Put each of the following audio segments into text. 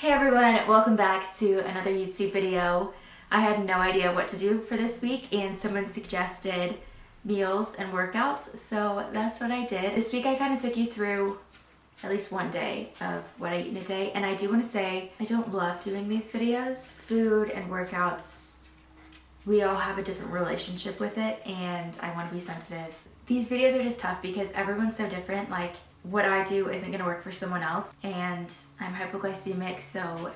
Hey everyone, welcome back to another YouTube video. I had no idea what to do for this week and someone suggested meals and workouts, so that's what I did. This week I kind of took you through at least one day of what I eat in a day, and I do want to say I don't love doing these videos. Food and workouts, we all have a different relationship with it, and I want to be sensitive. These videos are just tough because everyone's so different. Like, what I do isn't going to work for someone else, and I'm hypoglycemic, so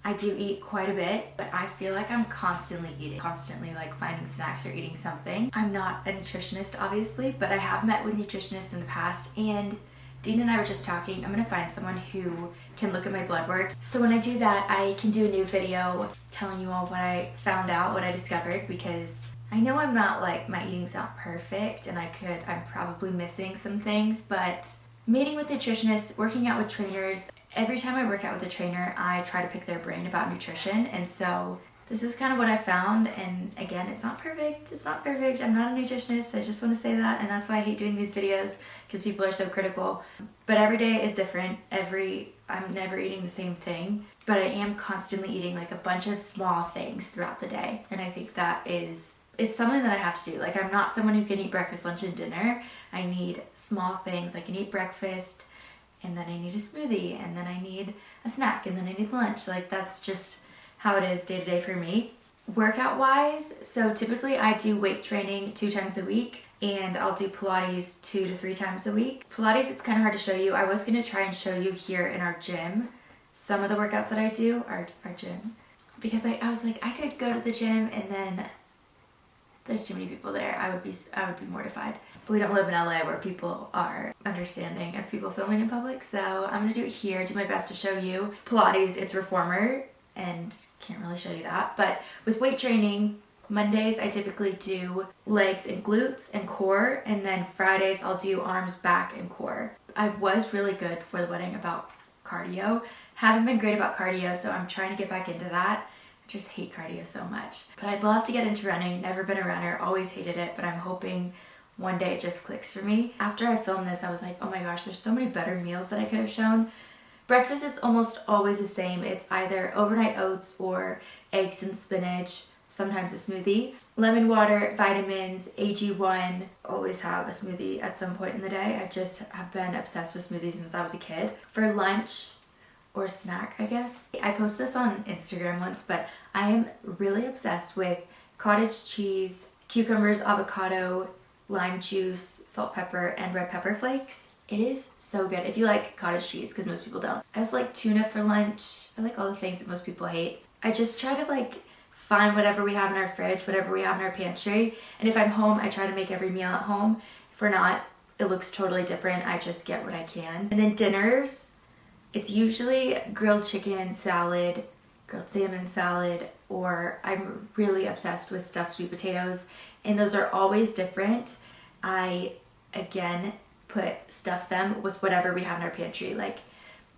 I do eat quite a bit, but I feel like I'm constantly eating, constantly like finding snacks or eating something. I'm not a nutritionist, obviously, but I have met with nutritionists in the past, and Dean and I were just talking. I'm gonna find someone who can look at my blood work. So when I do that, I can do a new video telling you all what I found out, what I discovered, because I know I'm not like, my eating's not perfect, and I'm probably missing some things, but meeting with nutritionists, working out with trainers, every time I work out with a trainer, I try to pick their brain about nutrition, and so this is kind of what I found. And again, it's not perfect. It's not perfect. I'm not a nutritionist. I just want to say that, and that's why I hate doing these videos, because people are so critical. But every day is different. I'm never eating the same thing, but I am constantly eating like a bunch of small things throughout the day, and I think that it's something that I have to do. Like, I'm not someone who can eat breakfast, lunch, and dinner. I need small things. I can eat breakfast, and then I need a smoothie, and then I need a snack, and then I need lunch. Like, that's just how it is day to day for me. Workout wise, so typically I do weight training 2 times a week, and I'll do Pilates 2 to 3 times a week. Pilates, it's kind of hard to show you. I was going to try and show you here in our gym some of the workouts that I do, our gym, because I was like, I could go to the gym and then there's too many people there. I would be mortified. We don't live in LA where people are understanding of people filming in public, so I'm gonna do it here, do my best to show you. Pilates, it's reformer, and can't really show you that. But with weight training, Mondays I typically do legs and glutes and core, and then Fridays I'll do arms, back, and core. I was really good before the wedding about cardio. Haven't been great about cardio, so I'm trying to get back into that. I just hate cardio so much. But I'd love to get into running. Never been a runner, always hated it, but I'm hoping one day it just clicks for me. After I filmed this, I was like, oh my gosh, there's so many better meals that I could have shown. Breakfast is almost always the same. It's either overnight oats or eggs and spinach, sometimes a smoothie, lemon water, vitamins, AG1. Always have a smoothie at some point in the day. I just have been obsessed with smoothies since I was a kid. For lunch, or snack, I guess. I posted this on Instagram once, but I am really obsessed with cottage cheese, cucumbers, avocado, lime juice, salt, pepper, and red pepper flakes. It is so good if you like cottage cheese, because most people don't. I also like tuna for lunch. I like all the things that most people hate. I just try to like find whatever we have in our fridge, whatever we have in our pantry, and if I'm home, I try to make every meal at home. If we're not, it looks totally different. I just get what I can. And then dinners, it's usually grilled chicken salad, grilled salmon salad, or I'm really obsessed with stuffed sweet potatoes, and those are always different. I, again, stuff them with whatever we have in our pantry, like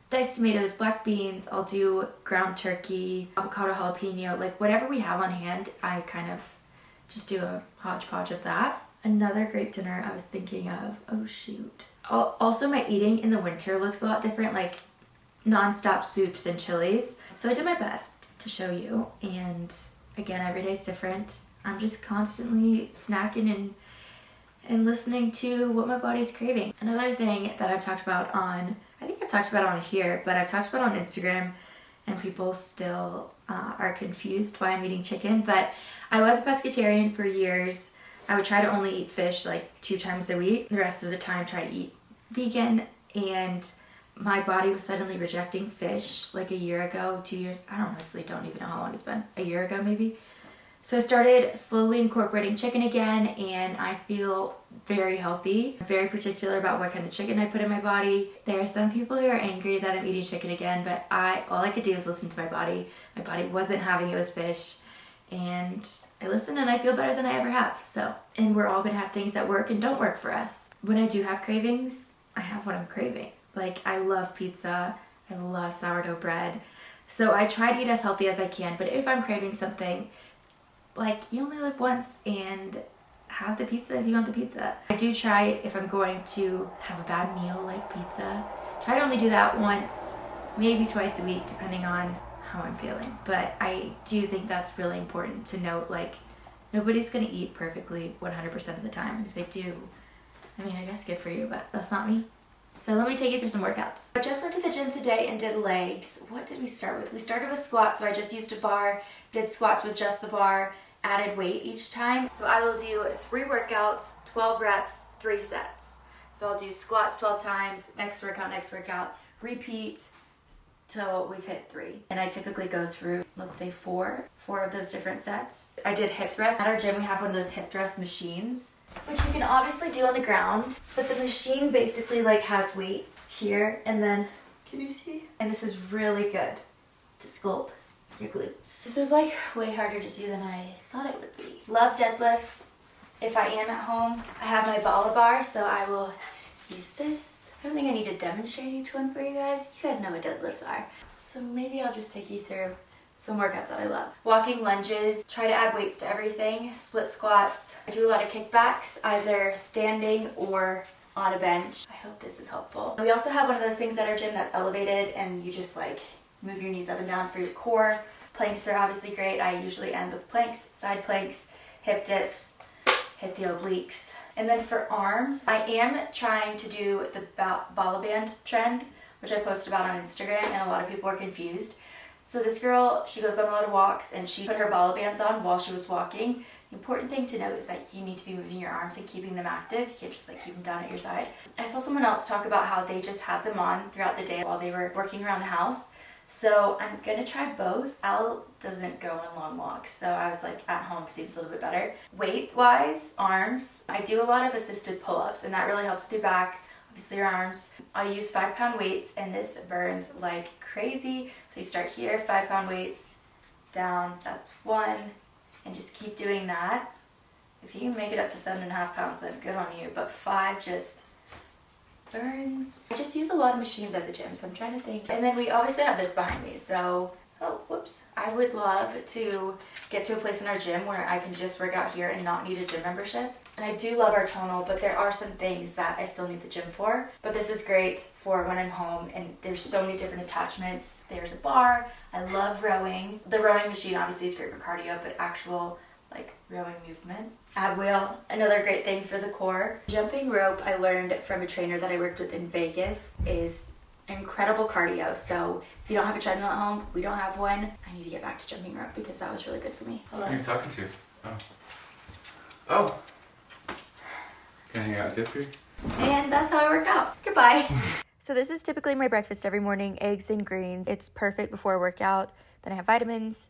diced tomatoes, black beans, I'll do ground turkey, avocado jalapeno, like whatever we have on hand, I kind of just do a hodgepodge of that. Another great dinner I was thinking of, oh shoot. Also, my eating in the winter looks a lot different, like non-stop soups and chilies. So I did my best to show you, and again, every day's different. I'm just constantly snacking and listening to what my body's craving. Another thing that I've talked about on, I think I've talked about on here, but I've talked about on Instagram, and people still are confused why I'm eating chicken, but I was a pescatarian for years. I would try to only eat fish like 2 times a week. The rest of the time try to eat vegan, and my body was suddenly rejecting fish like a year ago, 2 years. I honestly don't even know how long it's been. A year ago maybe. So I started slowly incorporating chicken again, and I feel very healthy. I'm very particular about what kind of chicken I put in my body. There are some people who are angry that I'm eating chicken again, but all I could do is listen to my body. My body wasn't having it with fish, and I listened, and I feel better than I ever have. So, and we're all gonna have things that work and don't work for us. When I do have cravings, I have what I'm craving. Like, I love pizza, I love sourdough bread, so I try to eat as healthy as I can, but if I'm craving something, like, you only live once, and have the pizza if you want the pizza. I do try, if I'm going to have a bad meal like pizza, try to only do that once maybe twice a week, depending on how I'm feeling. But I do think that's really important to note, like, nobody's gonna eat perfectly 100% of the time. And if they do, I mean, I guess good for you, but that's not me. So let me take you through some workouts. I just went to the gym today and did legs. What did we start with? We started with squats, so I just used a bar, did squats with just the bar, added weight each time. So I will do 3 workouts, 12 reps, 3 sets. So I'll do squats 12 times, next workout, repeat till we've hit 3. And I typically go through, let's say 4 of those different sets. I did hip thrusts. At our gym, we have one of those hip thrust machines, which you can obviously do on the ground, but the machine basically like has weight here, and then, can you see? And this is really good to sculpt your glutes. This is like way harder to do than I thought it would be. Love deadlifts. If I am at home, I have my Bala bar, so I will use this. I don't think I need to demonstrate each one for you guys. You guys know what deadlifts are. So maybe I'll just take you through some workouts that I love. Walking lunges, try to add weights to everything, split squats. I do a lot of kickbacks, either standing or on a bench. I hope this is helpful. We also have one of those things at our gym that's elevated and you just like move your knees up and down for your core. Planks are obviously great. I usually end with planks, side planks, hip dips, hit the obliques. And then for arms, I am trying to do the Bala band trend, which I posted about on Instagram, and a lot of people are confused. So this girl, she goes on a lot of walks and she put her Bala bands on while she was walking. The important thing to note is that you need to be moving your arms and keeping them active. You can't just like keep them down at your side. I saw someone else talk about how they just had them on throughout the day while they were working around the house. So I'm gonna try both. Al doesn't go on long walks, so I was like, at home seems a little bit better. Weight-wise, arms, I do a lot of assisted pull-ups, and that really helps with your back, obviously your arms. I use 5-pound weights, and this burns like crazy. So you start here, 5-pound weights, down, that's 1, and just keep doing that. If you can make it up to 7.5 pounds, then good on you, but 5 just burns. I just use a lot of machines at the gym, so I'm trying to think. And then we obviously have this behind me, so, oh, whoops. I would love to get to a place in our gym where I can just work out here and not need a gym membership. And I do love our tonal, but there are some things that I still need the gym for. But this is great for when I'm home, and there's so many different attachments. There's a bar. I love rowing. The rowing machine obviously is great for cardio, but actual like rowing movement. Ab wheel, another great thing for the core. Jumping rope, I learned from a trainer that I worked with in Vegas, is incredible cardio. So if you don't have a treadmill at home, we don't have one. I need to get back to jumping rope because that was really good for me. Who are you talking to? Oh. Can I hang out with you? And that's how I work out. Goodbye. So this is typically my breakfast every morning, eggs and greens. It's perfect before a workout. Then I have vitamins,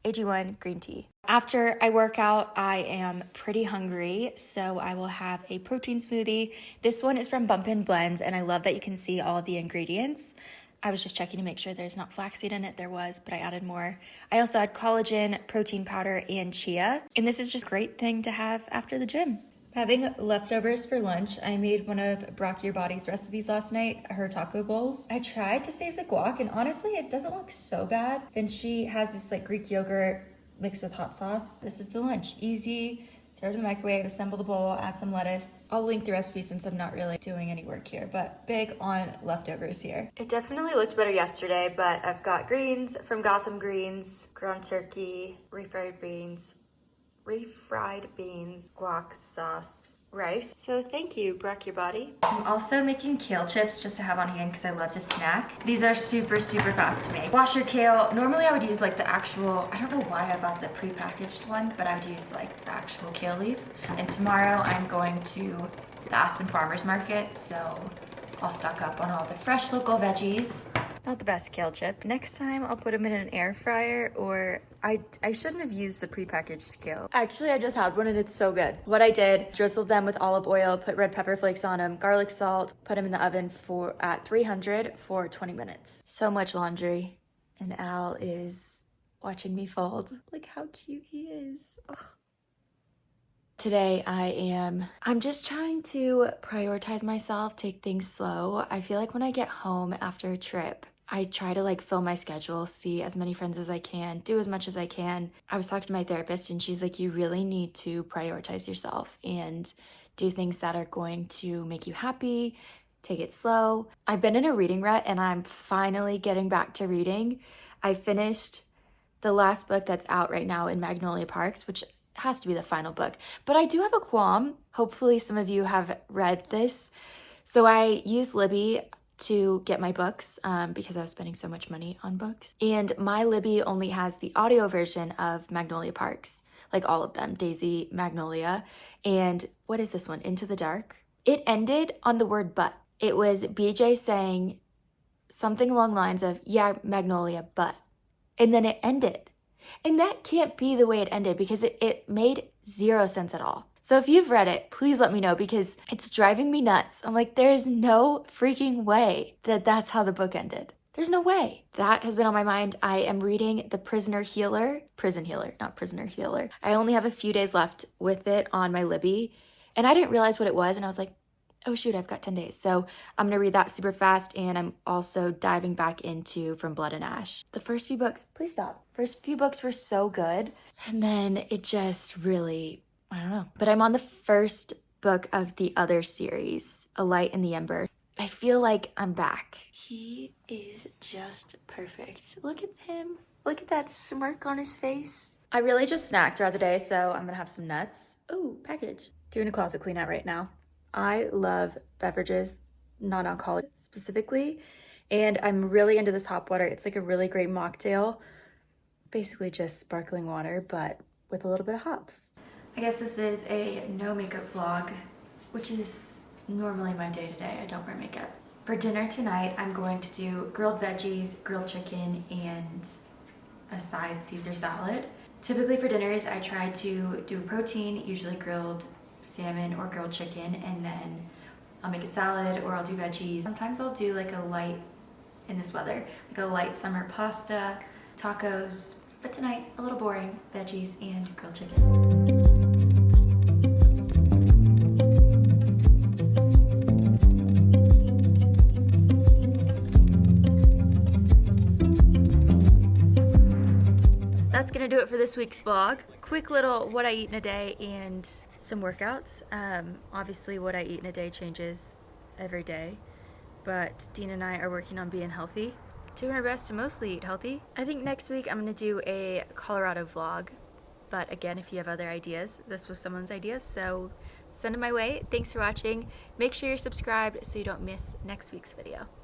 AG1, green tea. After I work out, I am pretty hungry, so I will have a protein smoothie. This one is from Bump and Blends, and I love that you can see all of the ingredients. I was just checking to make sure there's not flaxseed in it. There was, but I added more. I also had collagen, protein powder, and chia. And this is just a great thing to have after the gym. Having leftovers for lunch, I made one of Brock Your Body's recipes last night, her taco bowls. I tried to save the guac, and honestly, it doesn't look so bad. Then she has this like Greek yogurt mixed with hot sauce. This is the lunch. Easy, throw it in the microwave, assemble the bowl, add some lettuce. I'll link the recipe since I'm not really doing any work here, but big on leftovers here. It definitely looked better yesterday, but I've got greens from Gotham Greens, ground turkey, refried beans, guac sauce, rice. So thank you, Brock Your Body. I'm also making kale chips just to have on hand because I love to snack. These are super, super fast to make. Wash your kale. Normally I would use like the actual, I don't know why I bought the prepackaged one, but I would use like the actual kale leaf. And tomorrow I'm going to the Aspen Farmers Market, so I'll stock up on all the fresh local veggies. Not the best kale chip. Next time I'll put them in an air fryer, or I shouldn't have used the prepackaged kale. Actually, I just had one and it's so good. What I did, drizzled them with olive oil, put red pepper flakes on them, garlic salt, put them in the oven at 300 for 20 minutes. So much laundry, and Al is watching me fold. Look how cute he is. Ugh. Today I'm just trying to prioritize myself, take things slow. I feel like when I get home after a trip, I try to like fill my schedule, see as many friends as I can, do as much as I can. I was talking to my therapist and she's like, you really need to prioritize yourself and do things that are going to make you happy take it slow. I've been in a reading rut and I'm finally getting back to reading. I finished the last book that's out right now in Magnolia Parks, which has to be the final book. But I do have a qualm. Hopefully some of you have read this. So I used Libby to get my books because I was spending so much money on books. And my Libby only has the audio version of Magnolia Parks, like all of them, Daisy, Magnolia, and what is this one, Into the Dark? It ended on the word but. It was BJ saying something along the lines of, yeah, Magnolia, but. And then it ended. And that can't be the way it ended because it made zero sense at all. So if you've read it, please let me know because it's driving me nuts. I'm like, there's no freaking way that that's how the book ended. There's no way. That has been on my mind. I am reading The Prison Healer, not Prisoner Healer. I only have a few days left with it on my Libby, and I didn't realize what it was, and I was like, oh shoot, I've got 10 days. So I'm gonna read that super fast, and I'm also diving back into From Blood and Ash. The first few books, please stop. First few books were so good, and then it just really, I don't know. But I'm on the first book of the other series, A Light in the Ember. I feel like I'm back. He is just perfect. Look at him. Look at that smirk on his face. I really just snack throughout the day, so I'm gonna have some nuts. Ooh, package. Doing a closet clean out right now. I love beverages, non-alcoholic specifically, and I'm really into this hop water. It's like a really great mocktail. Basically just sparkling water, but with a little bit of hops. I guess this is a no makeup vlog, which is normally my day-to-day. I don't wear makeup. For dinner tonight, I'm going to do grilled veggies, grilled chicken, and a side Caesar salad. Typically for dinners, I try to do protein, usually grilled salmon or grilled chicken, and then I'll make a salad or I'll do veggies. Sometimes I'll do like a light, in this weather, like a light summer pasta, tacos. But tonight, a little boring, veggies and grilled chicken. That's gonna do it for this week's vlog. Quick little what I eat in a day and some workouts. Obviously what I eat in a day changes every day, but Dean and I are working on being healthy. Doing our best to mostly eat healthy. I think next week I'm gonna do a Colorado vlog, but again, if you have other ideas, this was someone's idea, so send them my way. Thanks for watching. Make sure you're subscribed so you don't miss next week's video.